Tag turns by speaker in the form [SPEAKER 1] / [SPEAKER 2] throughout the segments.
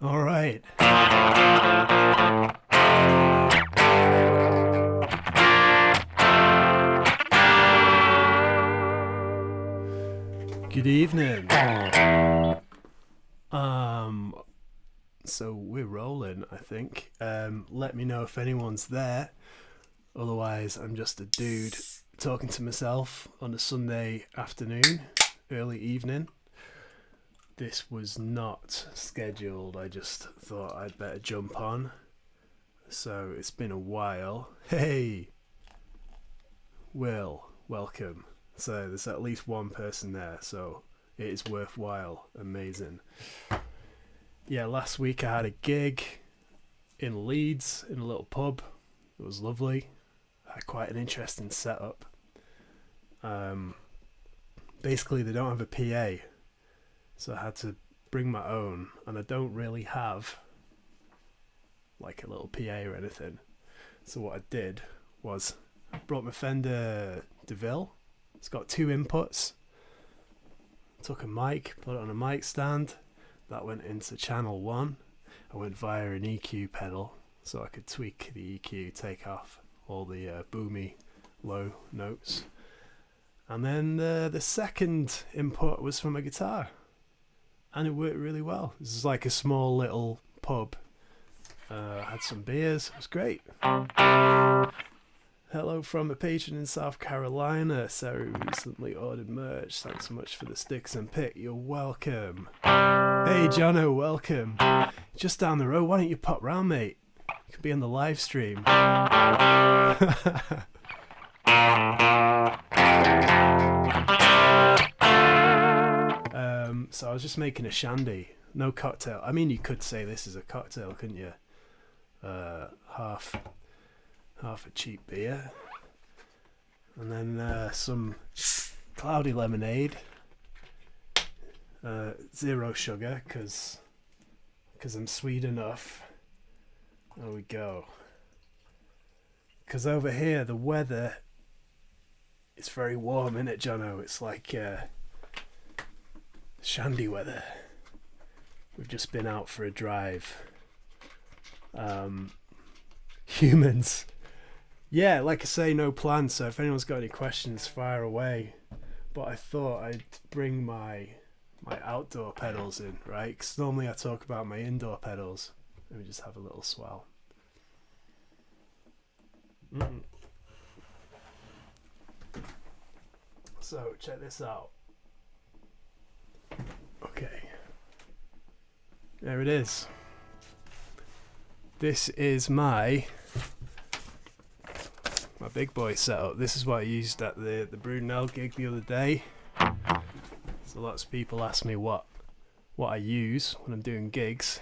[SPEAKER 1] All right. Good evening. So we're rolling, I think. Let me know if anyone's there. Otherwise, I'm just a dude talking to myself on a Sunday afternoon, early evening. This was not scheduled. I just thought I'd better jump on. So it's been a while. Hey, Will, welcome. So there's at least one person there, so it is worthwhile. Amazing. Yeah, last week I had a gig in Leeds in a little pub. It was lovely. I had quite an interesting setup. Basically, they don't have a PA, so I had to bring my own, and I don't really have like a little PA or anything. So what I did was I brought my Fender DeVille. It's got two inputs. Took a mic, put it on a mic stand. That went into channel 1. I went via an EQ pedal, so I could tweak the EQ, take off all the boomy low notes. And then the second input was from a guitar, and it worked really well. This is like a small little pub. Had some beers. It was great. Hello from a patron in South Carolina. Sarah recently ordered merch. Thanks so much for the sticks and pick. You're welcome. Hey, Jono, welcome. Just down the road. Why don't you pop round, mate? You could be on the live stream. So I was just making a shandy. No cocktail. I mean, you could say this is a cocktail, couldn't you? Half a cheap beer, and then some cloudy lemonade, 0 sugar because I'm sweet enough. There we go. Because over here the weather is very warm, isn't it, Jono? It's like shandy weather. We've just been out for a drive. Humans. Yeah, like I say, no plans, so if anyone's got any questions, fire away. But I thought I'd bring my outdoor pedals in, right? Because normally I talk about my indoor pedals. Let me just have a little swell. So, check this out. Okay. There it is. This is my big boy setup. This is what I used at the Brunel gig the other day. So lots of people ask me what I use when I'm doing gigs.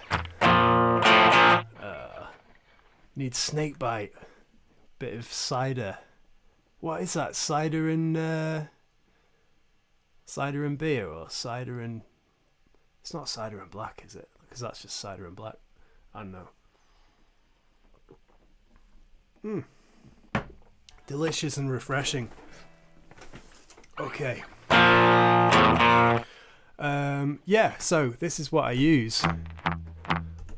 [SPEAKER 1] Need snakebite, bit of cider. What is that? Cider and beer, or cider and... It's not cider and black, is it? Because that's just cider and black. I don't know. Delicious and refreshing. Okay. Yeah, so this is what I use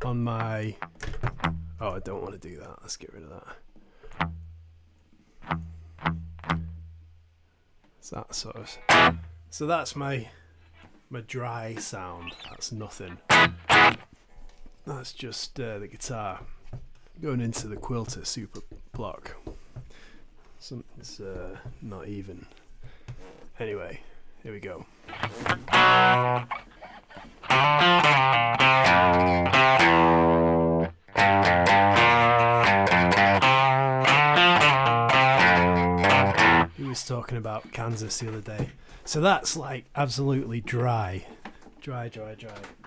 [SPEAKER 1] on my... Oh, I don't want to do that. Let's get rid of that. So that's my dry sound. That's nothing. That's just the guitar going into the Quilter Super Block. Something's not even. Anyway, here we go. He was talking about Kansas the other day. So that's like absolutely dry. Dry.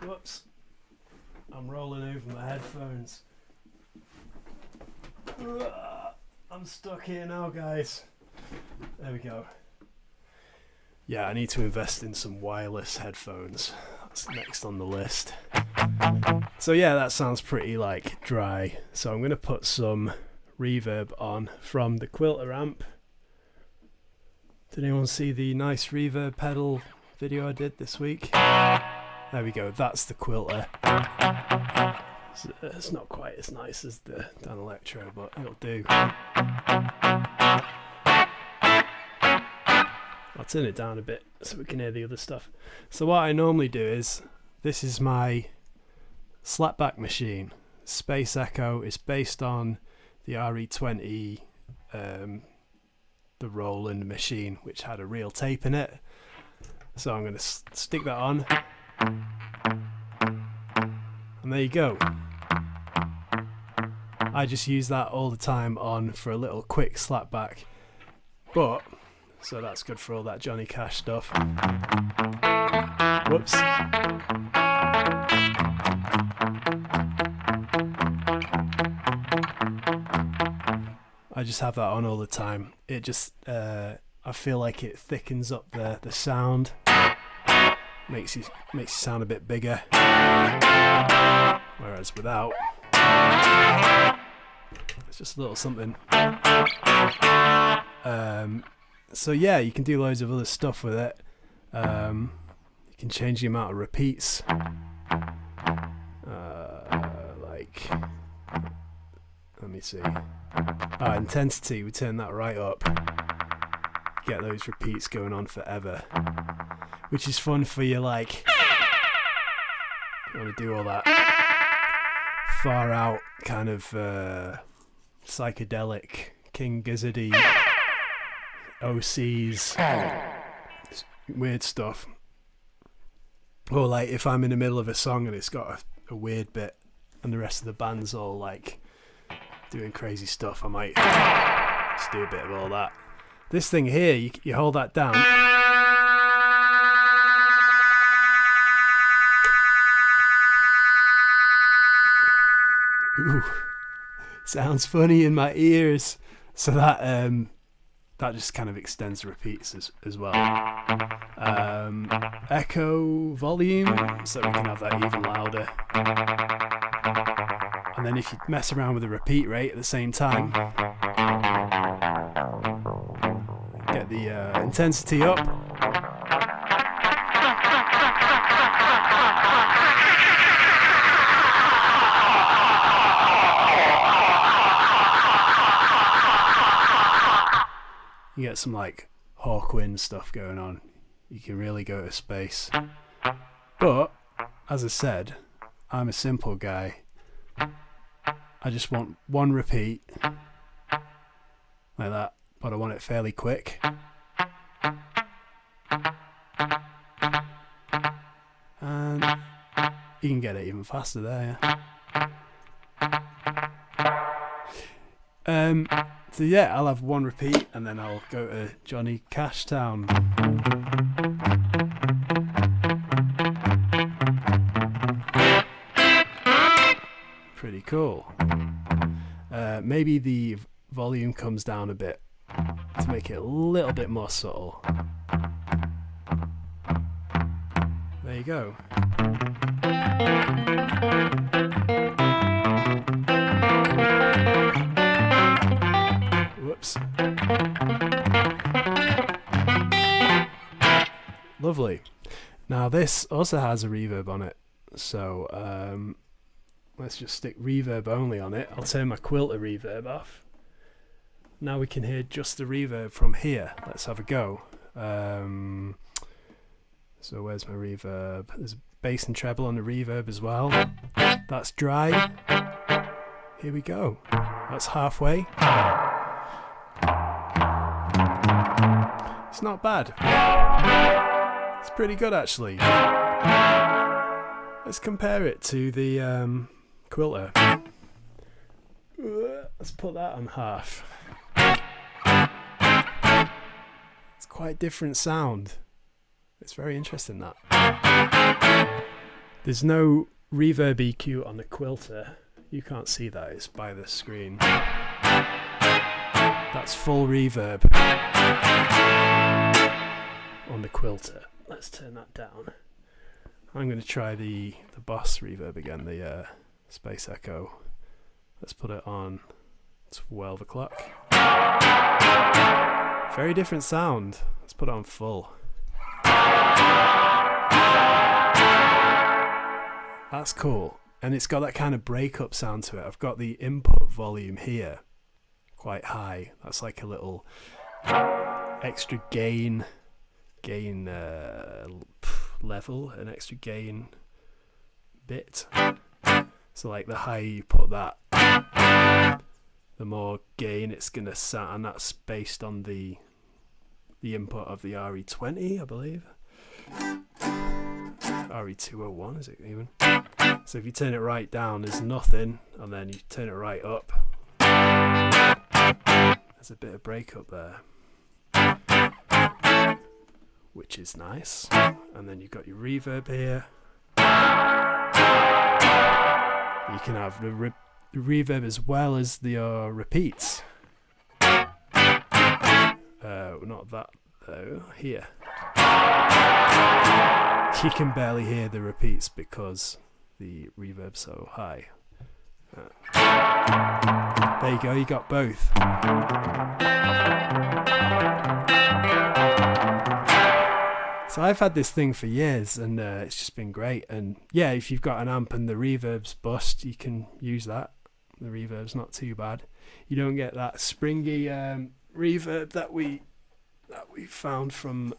[SPEAKER 1] Whoops. I'm rolling over my headphones. I'm stuck here now, guys. There we go. Yeah, I need to invest in some wireless headphones. That's next on the list. So yeah, that sounds pretty like dry. So I'm going to put some reverb on from the Quilter amp. Did anyone see the nice reverb pedal video I did this week? There we go, that's the quilter. It's not quite as nice as the Dan Electro, but it'll do. I'll turn it down a bit so we can hear the other stuff. So what I normally do is, this is my slapback machine. Space Echo is based on the RE20, the Roland machine, which had a real tape in it. So I'm going to stick that on. And there you go. I just use that all the time on for a little quick slapback. But, so that's good for all that Johnny Cash stuff. Whoops. I just have that on all the time. It just, I feel like it thickens up the sound. Makes you sound a bit bigger. Whereas without, it's just a little something. So yeah, you can do loads of other stuff with it. You can change the amount of repeats. Like, let me see. Intensity, we turn that right up. Get those repeats going on forever. Which is fun for you, like, you want to do all that far out kind of psychedelic, King Gizzardy, OCs, weird stuff. Or like if I'm in the middle of a song and it's got a weird bit and the rest of the band's all like doing crazy stuff, I might just do a bit of all that. This thing here, you hold that down. Ooh, sounds funny in my ears. So that that just kind of extends the repeats as well. Echo volume, so we can have that even louder. And then if you mess around with the repeat rate at the same time, get the intensity up. You get some like Hawkwind stuff going on. You can really go to space. But, as I said, I'm a simple guy. I just want one repeat, like that, but I want it fairly quick. And you can get it even faster there, yeah. So yeah, I'll have one repeat and then I'll go to Johnny Cash Town. Pretty cool. Maybe the volume comes down a bit to make it a little bit more subtle. There you go. Whoops. Lovely. Now this also has a reverb on it, so let's just stick reverb only on it. I'll turn my quilter reverb off. Now we can hear just the reverb from here. Let's have a go. So where's my reverb? There's bass and treble on the reverb as well. That's dry. Here we go. That's halfway. It's not bad. It's pretty good actually. Let's compare it to the quilter. Let's put that on half. It's quite different sound. It's very interesting that. There's no reverb EQ on the quilter. You can't see that, it's by the screen. That's full reverb on the quilter. Let's turn that down. I'm going to try the Boss reverb again, the Space Echo. Let's put it on 12 o'clock. Very different sound. Let's put it on full. That's cool. And it's got that kind of breakup sound to it. I've got the input volume here quite high. That's like a little extra gain level, an extra gain bit. So like the higher you put that, the more gain it's gonna sound, and that's based on the input of the RE20, I believe. RE201 is it even? So if you turn it right down, there's nothing, and then you turn it right up, there's a bit of breakup there, which is nice. And then you've got your reverb here. You can have the reverb as well as the repeats. Not that though. Here, you can barely hear the repeats because the reverb's so high. There you go, you got both. So I've had this thing for years, and it's just been great. And yeah, if you've got an amp and the reverb's bust, you can use that. The reverb's not too bad. You don't get that springy reverb that we found from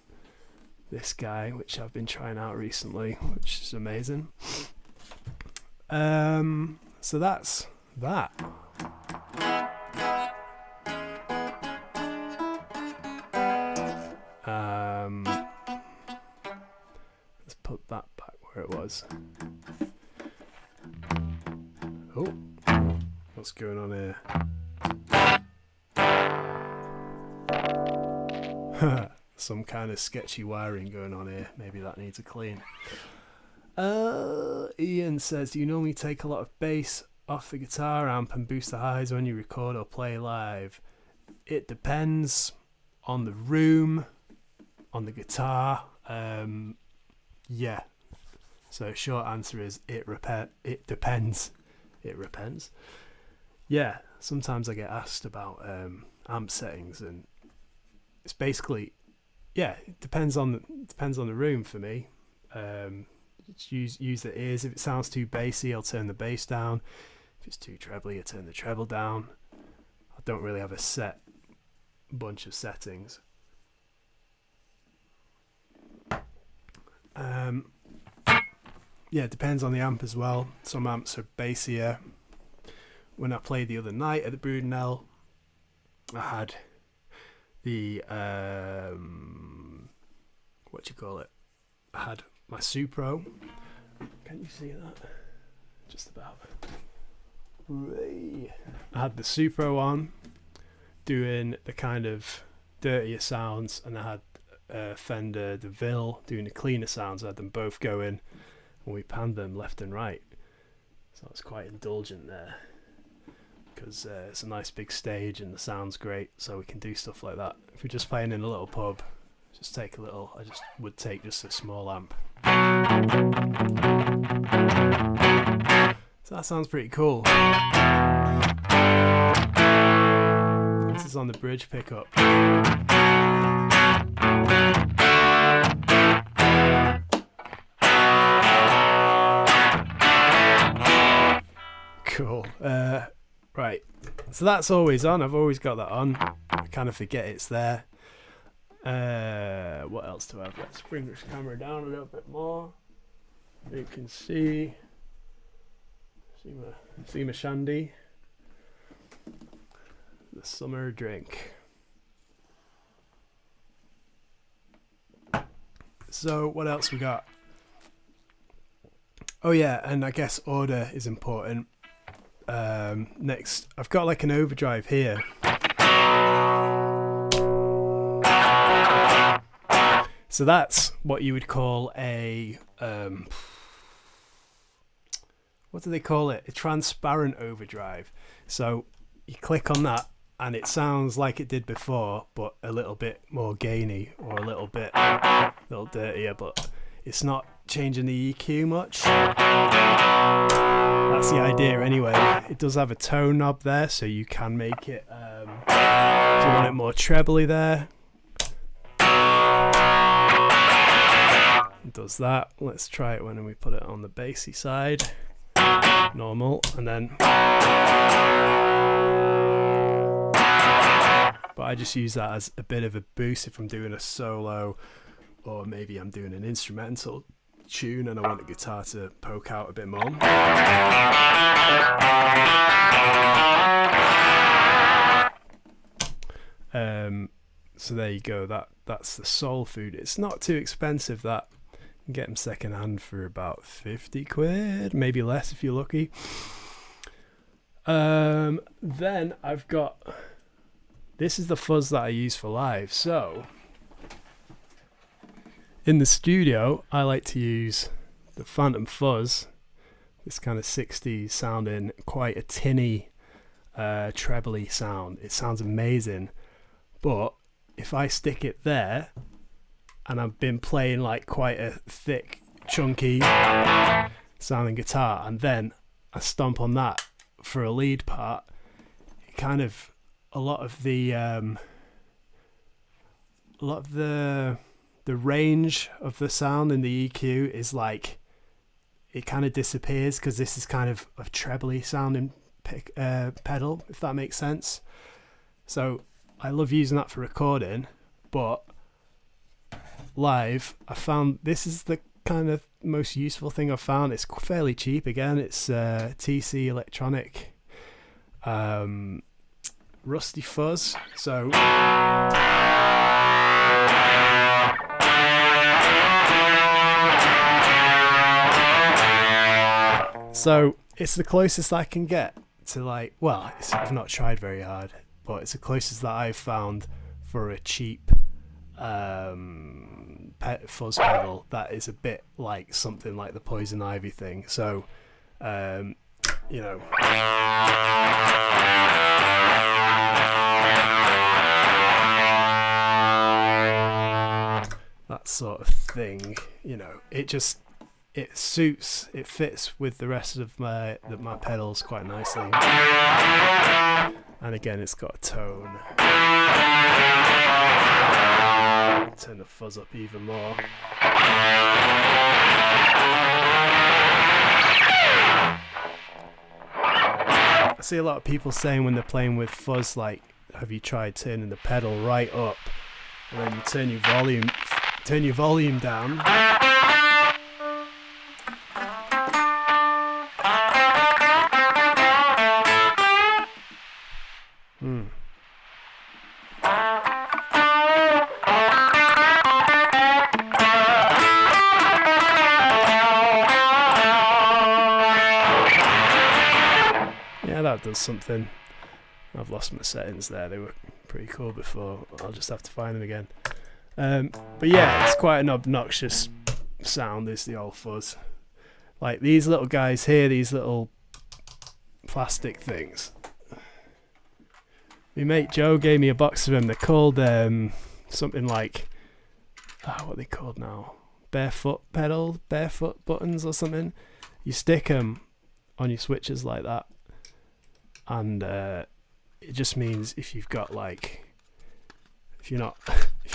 [SPEAKER 1] this guy, which I've been trying out recently, which is amazing. So that's that. Let's put that back where it was. Oh, what's going on here? Some kind of sketchy wiring going on here. Maybe that needs a clean. Ian says, do you normally take a lot of bass off the guitar amp and boost the highs when you record or play live? It depends on the room, on the guitar. Yeah. So short answer is it depends. It depends. Yeah. Sometimes I get asked about amp settings, and it's basically, yeah, it depends on the room for me. Use the ears. If it sounds too bassy, I'll turn the bass down. If it's too trebly, I turn the treble down. I don't really have a set bunch of settings. Yeah, it depends on the amp as well. Some amps are bassier. When I played the other night at the Brudenell, I had the I had my Supro. Can you see that? Just about. I had the Supro on, doing the kind of dirtier sounds, and I had Fender DeVille doing the cleaner sounds. I had them both going, and we panned them left and right. So I was quite indulgent there, because it's a nice big stage and the sound's great, so we can do stuff like that. If we're just playing in a little pub, I just would take just a small amp. So that sounds pretty cool. This is on the bridge pickup. Cool. Right. So that's always on. I've always got that on. I kind of forget it's there. What else do I have? Let's bring this camera down a little bit more. You can see my shandy. The summer drink. So what else we got? Oh yeah, and I guess order is important. Next, I've got like an overdrive here. So that's what you would call a what do they call it? A transparent overdrive. So you click on that and it sounds like it did before, but a little bit more gainy, or a little dirtier, but it's not changing the EQ much. That's the idea anyway. It does have a tone knob there, so you can make it, if you want it more trebly there, It does that. Let's try it when we put it on the bassy side. Normal, and then. But I just use that as a bit of a boost if I'm doing a solo, or maybe I'm doing an instrumental tune and I want the guitar to poke out a bit more. So there you go. That's the soul food. It's not too expensive. That you can get them second hand for about 50 quid, maybe less if you're lucky. Then I've got, this is the fuzz that I use for live. So in the studio, I like to use the Phantom Fuzz, this kind of 60s sounding, quite a tinny, trebly sound. It sounds amazing. But if I stick it there, and I've been playing like quite a thick, chunky sounding guitar, and then I stomp on that for a lead part, it kind of, a lot of the range of the sound in the EQ is like, it kind of disappears, because this is kind of a trebly sounding pedal, if that makes sense. So I love using that for recording, but live, I found this is the kind of most useful thing I've found. It's fairly cheap. Again, it's TC Electronic Rusty Fuzz. So it's the closest I can get to, like, well, I've not tried very hard, but it's the closest that I've found for a cheap fuzz pedal that is a bit like something like the Poison Ivy thing. So you know, that sort of thing, you know, it fits with the rest of my pedals quite nicely. And again, it's got a tone. Turn the fuzz up even more. I see a lot of people saying when they're playing with fuzz, like, have you tried turning the pedal right up, and then you turn your volume down. That does something. I've lost my settings there. They were pretty cool before. I'll just have to find them again. But yeah, it's quite an obnoxious sound, is the old fuzz. Like these little guys here, these little plastic things. My mate Joe gave me a box of them. They're called something like, what are they called now? Barefoot buttons or something. You stick them on your switches like that. And it just means if you've got, like, if you're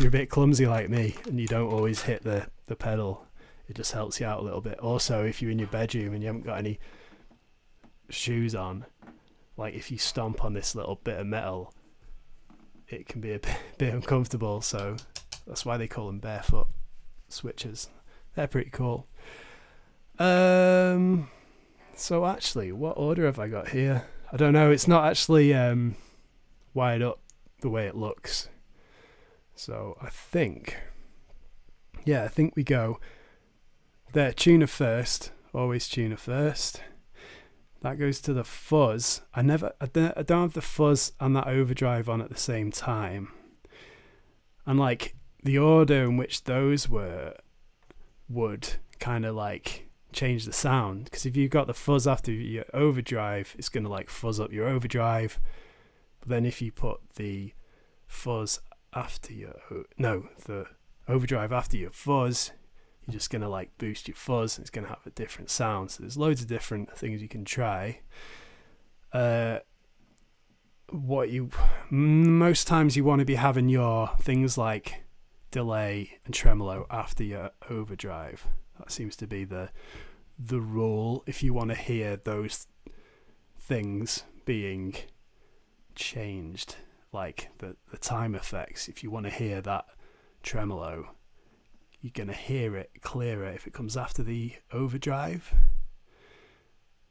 [SPEAKER 1] a bit clumsy like me and you don't always hit the pedal, it just helps you out a little bit. Also, if you're in your bedroom and you haven't got any shoes on, like if you stomp on this little bit of metal, it can be a bit uncomfortable. So that's why they call them barefoot switches. They're pretty cool. So actually, what order have I got here? I don't know. It's not actually wired up the way it looks. So I think we go there. Tuner first. Always tuner first. That goes to the fuzz. I don't have the fuzz and that overdrive on at the same time. And like the order in which those were would kind of like change the sound, because if you've got the fuzz after your overdrive, it's going to like fuzz up your overdrive. But then if you put the fuzz after the overdrive after your fuzz, you're just going to like boost your fuzz, and it's going to have a different sound. So there's loads of different things you can try. Most times you want to be having your things like delay and tremolo after your overdrive. That seems to be the rule if you want to hear those things being changed, like the time effects. If you want to hear that tremolo, you're going to hear it clearer if it comes after the overdrive.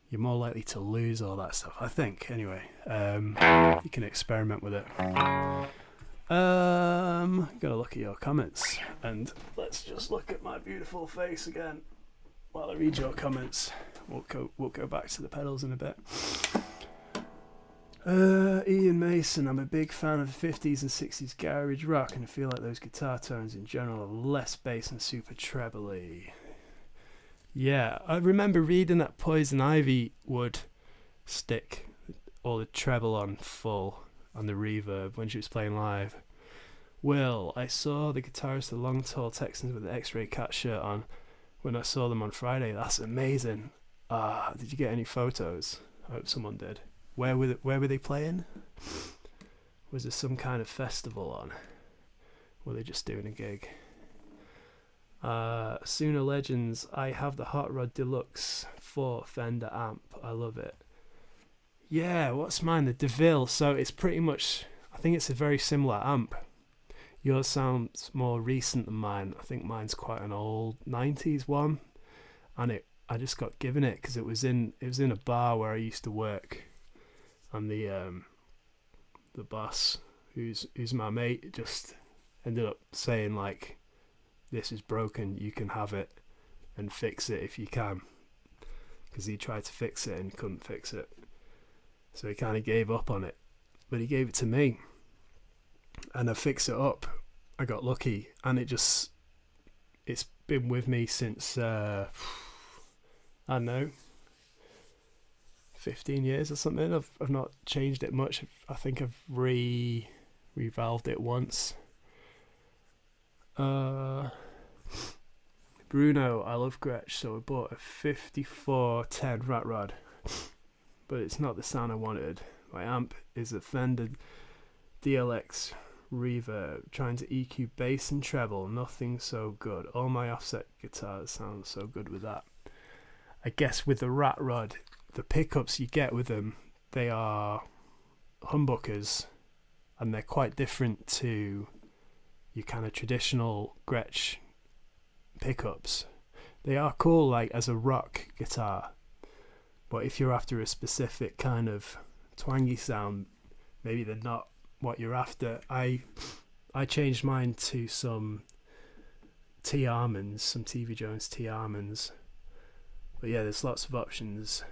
[SPEAKER 1] You're more likely to lose all that stuff, I think. Anyway, you can experiment with it. Gotta look at your comments, and let's just look at my beautiful face again while I read your comments. We'll go back to the pedals in a bit. Ian Mason, I'm a big fan of the 50s and 60s garage rock, and I feel like those guitar tones in general are less bass and super trebly. Yeah, I remember reading that Poison Ivy would stick all the treble on full on the reverb when she was playing live. Will, I saw the guitarist of the Long Tall Texans with the X-Ray Cat shirt on when I saw them on Friday. That's amazing. Did you get any photos? I hope someone did. Where were they playing? Was there some kind of festival on? Were they just doing a gig? Sooner Legends, I have the Hot Rod Deluxe 4 Fender amp. I love it. Yeah, what's mine? The DeVille. So it's pretty much, I think it's a very similar amp. Yours sounds more recent than mine. I think mine's quite an old 90s one, and I just got given it because it was in a bar where I used to work, and the boss, who's my mate, just ended up saying, like, this is broken, you can have it and fix it if you can, because he tried to fix it and couldn't fix it, so he kind of gave up on it, but he gave it to me and I fixed it up. I got lucky, and it's been with me since I don't know, 15 years or something. I've not changed it much. I think I've revalved it once. Bruno, I love Gretsch, so I bought a 5410 Rat Rod, but it's not the sound I wanted. My amp is a Fender DLX reverb, trying to EQ bass and treble, nothing so good. All my offset guitars sound so good with that. I guess with the Rat Rod, the pickups you get with them, they are humbuckers, and they're quite different to your kind of traditional Gretsch pickups. They are cool, like, as a rock guitar, but if you're after a specific kind of twangy sound, maybe they're not what you're after. I changed mine to some T Armands, some TV Jones T Armands, but yeah, there's lots of options.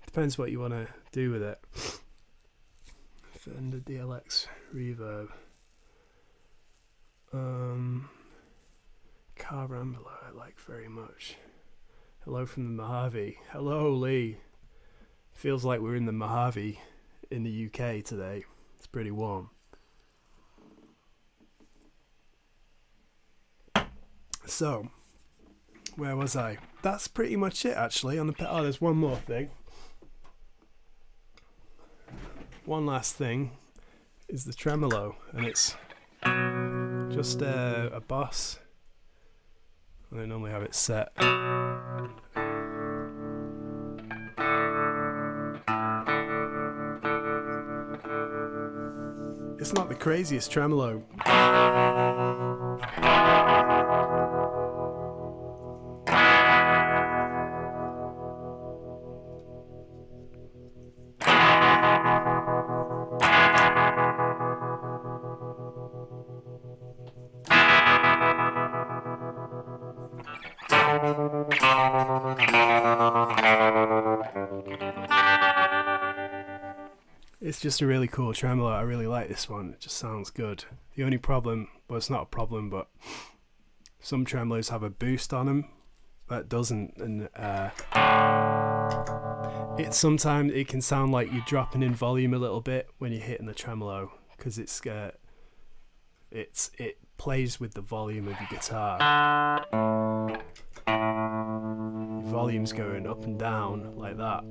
[SPEAKER 1] Depends what you want to do with it. Fender DLX reverb. Car Rambler I like very much. Hello from the Mojave. Hello, Lee. Feels like we're in the Mojave in the UK today. It's pretty warm. So, where was I? That's pretty much it, actually. On the there's one more thing. One last thing is the tremolo, and it's just a boss. I normally have it set. It's not the craziest tremolo. It's just a really cool tremolo. I really like this one. It just sounds good. The only problem, well, it's not a problem, but some tremolos have a boost on them that doesn't, and sometimes it can sound like you're dropping in volume a little bit when you're hitting the tremolo, because it plays with the volume of your guitar. Your volume's going up and down like that,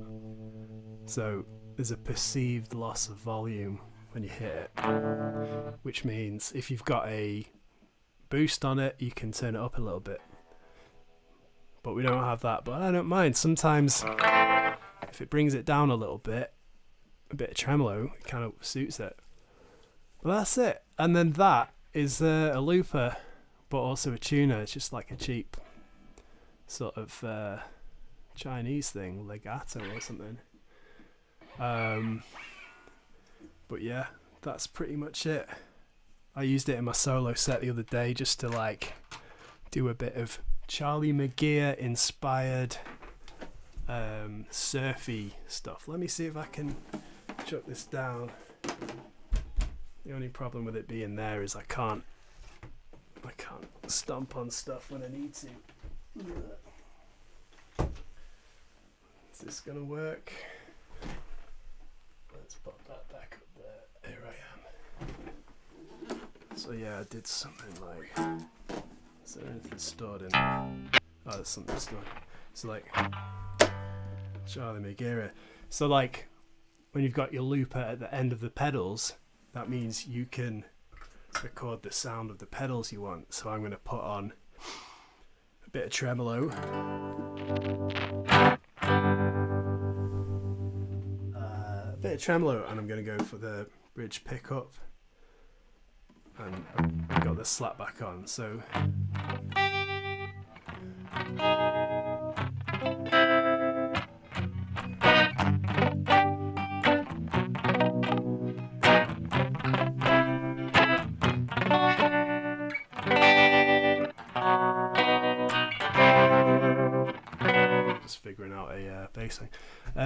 [SPEAKER 1] so there's a perceived loss of volume when you hit it, which means if you've got a boost on it, you can turn it up a little bit. But we don't have that, but I don't mind. Sometimes if it brings it down a little bit, a bit of tremolo, it kind of suits it. But that's it. And then that is a looper, but also a tuner. It's just like a cheap sort of Chinese thing, legato or something. But yeah, that's pretty much it. I used it in my solo set the other day just to like do a bit of Charlie McGear inspired surfy stuff. Let me see if I can chuck this down. The only problem with it being there is I can't stomp on stuff when I need to. Is this gonna work? Let's pop that back up there. Here I am. So yeah, I did something like, is there anything stored in there? Oh, there's something stored. So like Charlie McGear. So like when you've got your looper at the end of the pedals, that means you can record the sound of the pedals you want. So I'm going to put on a bit of tremolo, and I'm going to go for the bridge pickup, and I've got the slap back on. So figuring out a bass thing.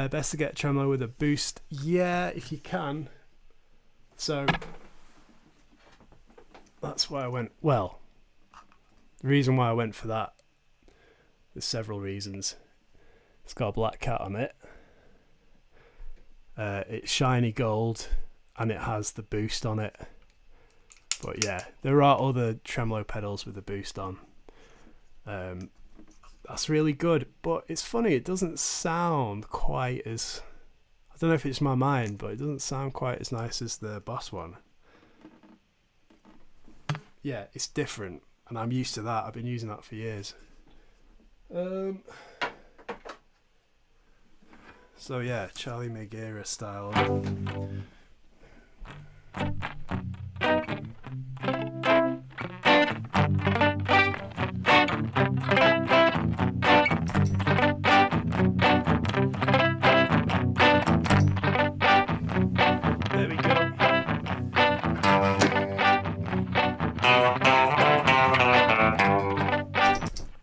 [SPEAKER 1] Best to get tremolo with a boost. Yeah, if you can. So that's why I went. Well, the reason why I went for that, there's several reasons. It's got a black cat on it. It's shiny gold, and it has the boost on it. But yeah, there are other tremolo pedals with the boost on. That's really good, but it's funny, it doesn't sound quite as, I don't know if it's my mind, but it doesn't sound quite as nice as the Boss one. Yeah, it's different, and I'm used to that. I've been using that for years. So yeah, Charlie McGear style.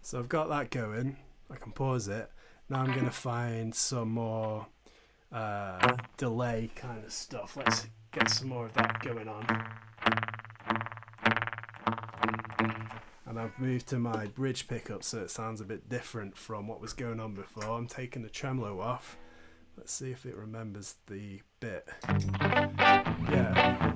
[SPEAKER 1] So I've got that going. I can pause it. Now I'm going to find some more delay kind of stuff. Let's get some more of that going on. And I've moved to my bridge pickup so it sounds a bit different from what was going on before. I'm taking the tremolo off. Let's see if it remembers the bit. Yeah.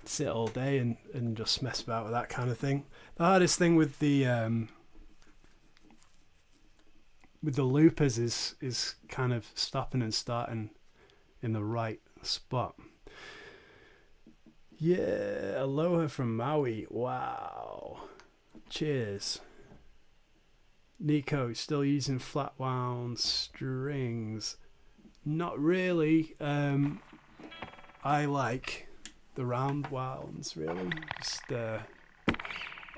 [SPEAKER 1] Sit all day and just mess about with that kind of thing. The hardest thing with the loopers is kind of stopping and starting in the right spot. Yeah, aloha from Maui. Wow. Cheers. Nico, still using flat wound strings? Not really. I like the round wounds really. Just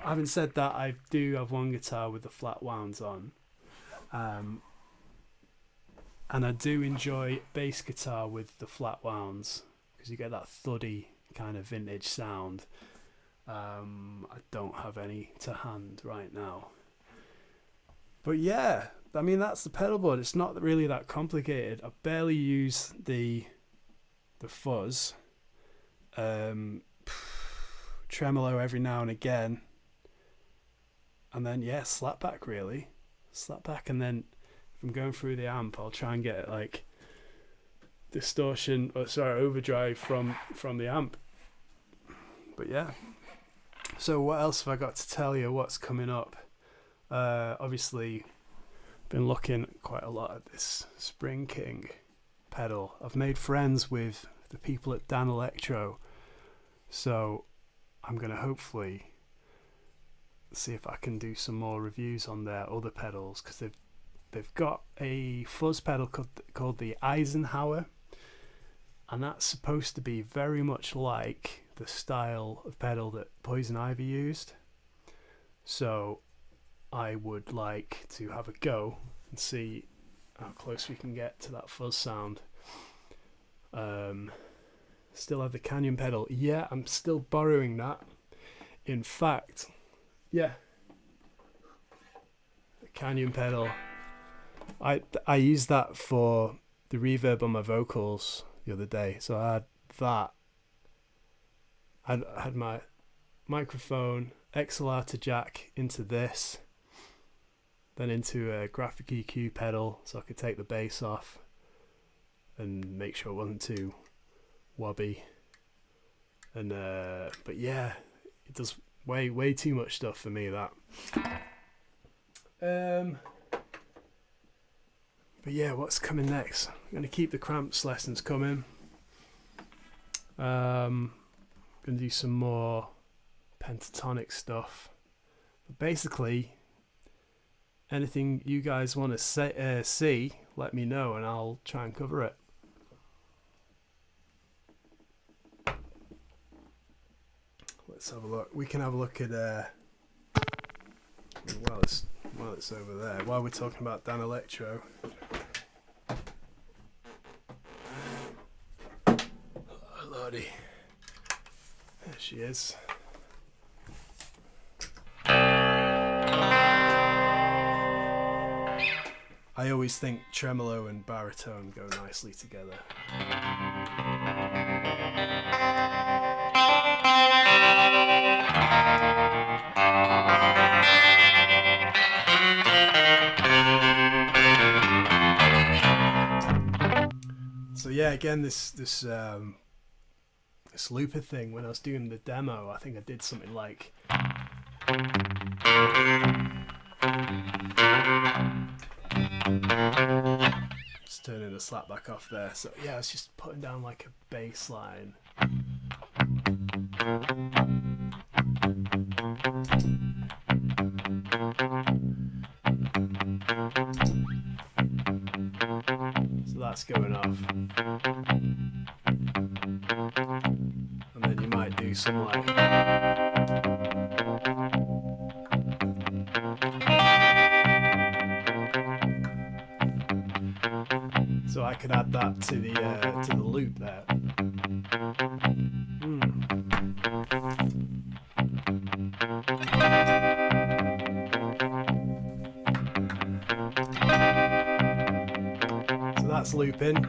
[SPEAKER 1] having said that, I do have one guitar with the flat wounds on, and I do enjoy bass guitar with the flat wounds because you get that thuddy kind of vintage sound. I don't have any to hand right now, but yeah, I mean that's the pedal board. It's not really that complicated. I barely use the fuzz, tremolo every now and again, and then yeah, slapback really, slapback, and then if I'm going through the amp, I'll try and get like distortion, or sorry, overdrive from the amp. But yeah. So what else have I got to tell you? What's coming up? Obviously, been looking quite a lot at this Spring King pedal. I've made friends with the people at Dan Electro, so I'm gonna hopefully see if I can do some more reviews on their other pedals, because they've got a fuzz pedal called the Eisenhower, and that's supposed to be very much like the style of pedal that Poison Ivy used. So I would like to have a go and see how close we can get to that fuzz sound. Still have the Canyon pedal. Yeah, I'm still borrowing that. In fact, yeah, the Canyon pedal, I used that for the reverb on my vocals the other day. So I had that. I had my microphone XLR to jack into this, then into a graphic EQ pedal so I could take the bass off and make sure it wasn't too wobbly. And but yeah, it does way too much stuff for me, that. But yeah, what's coming next? I'm gonna keep the cramps lessons coming. Gonna do some more pentatonic stuff. But basically, anything you guys want to see, let me know and I'll try and cover it. Let's have a look. We can have a look at while it's over there, while we're talking about Dan Electro. Oh lordy, there she is. I always think tremolo and baritone go nicely together. So yeah, again, this looper thing, when I was doing the demo, I think I did something like just turning the slap back off there. So yeah, I was just putting down like a bass line. So that's going off. And then you might do some like so I could add that to the loop there. So that's looping.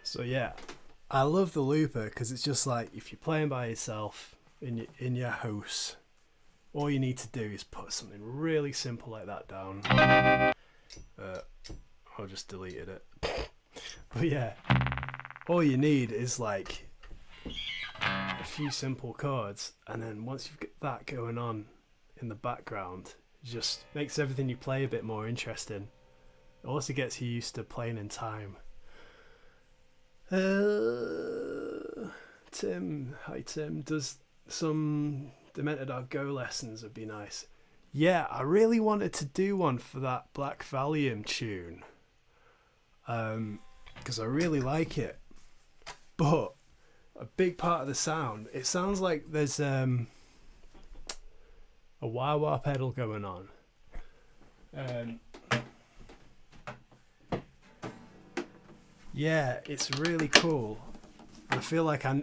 [SPEAKER 1] So yeah, I love the looper because it's just like, if you're playing by yourself, in your house, all you need to do is put something really simple like that down. I just deleted it. But yeah, all you need is like a few simple chords, and then once you've got that going on in the background, it just makes everything you play a bit more interesting. It also gets you used to playing in time. Tim, hi Tim, does some Demented Are Go lessons would be nice. Yeah, I really wanted to do one for that Black Valium tune, because I really like it, but a big part of the sound, it sounds like there's a wah-wah pedal going on. Yeah, it's really cool. I feel like I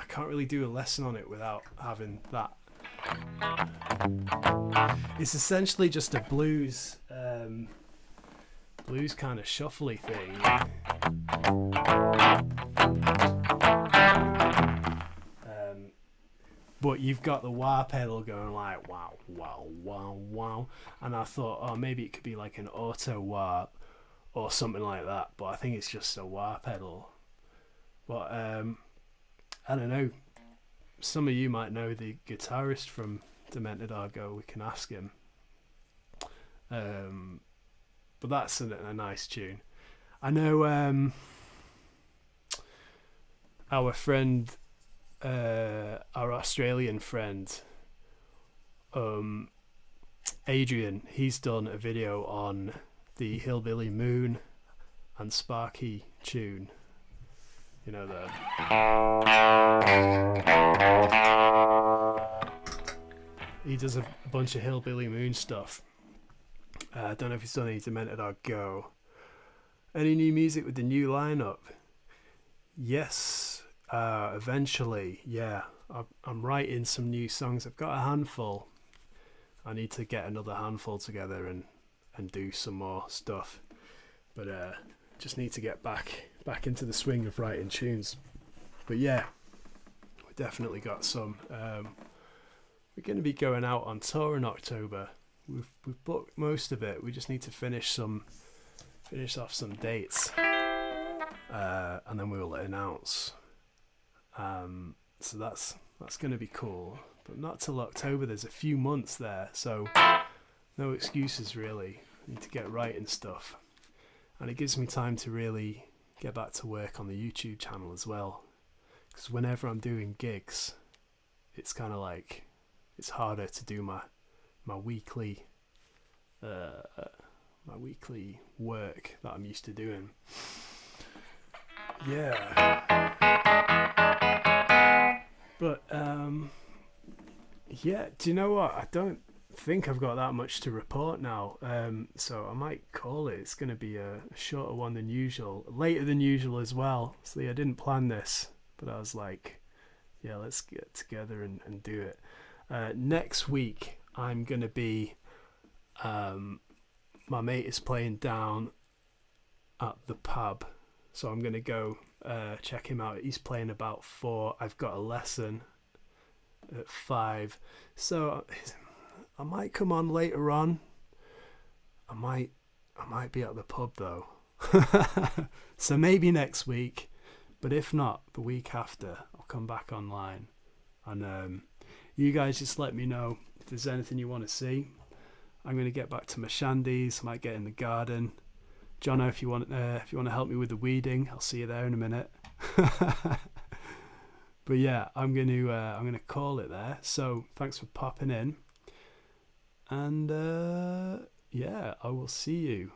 [SPEAKER 1] can't really do a lesson on it without having that. It's essentially just a blues kind of shuffly thing. But you've got the wah pedal going like wow, wow, wow, wow. And I thought, oh, maybe it could be like an auto wah or something like that. But I think it's just a wah pedal. But I don't know. Some of you might know the guitarist from Demented Argo. We can ask him. But that's a nice tune. I know our friend, our Australian friend, Adrian, he's done a video on the Hillbilly Moon and Sparky tune. You know, he does a bunch of Hillbilly Moon stuff. I don't know if he's done any Demented Or Go. Any new music with the new lineup? Yes, eventually, yeah. I'm writing some new songs. I've got a handful. I need to get another handful together and do some more stuff. But just need to get back into the swing of writing tunes. But yeah, we definitely got some. We're going to be going out on tour in October. We've booked most of it. We just need to finish off some dates, and then we will announce. So that's going to be cool. But not till October. There's a few months there, so no excuses really. I need to get writing stuff, and it gives me time to really get back to work on the YouTube channel as well. Because whenever I'm doing gigs, it's kind of like it's harder to do my weekly work that I'm used to doing. Yeah. But yeah, do you know what? I don't think I've got that much to report now. So I might call it. It's going to be a shorter one than usual, later than usual as well. See, I didn't plan this, but I was like, yeah, let's get together and do it. Next week I'm going to be, my mate is playing down at the pub, so I'm going to go check him out. He's playing about 4. I've got a lesson at 5, so I might come on later on. I might be at the pub though. So maybe next week, but if not, the week after I'll come back online. And you guys just let me know if there's anything you want to see. I'm going to get back to my shandies. I might get in the garden. Jono, if you want to help me with the weeding, I'll see you there in a minute. But yeah, I'm going to call it there. So thanks for popping in, and yeah, I will see you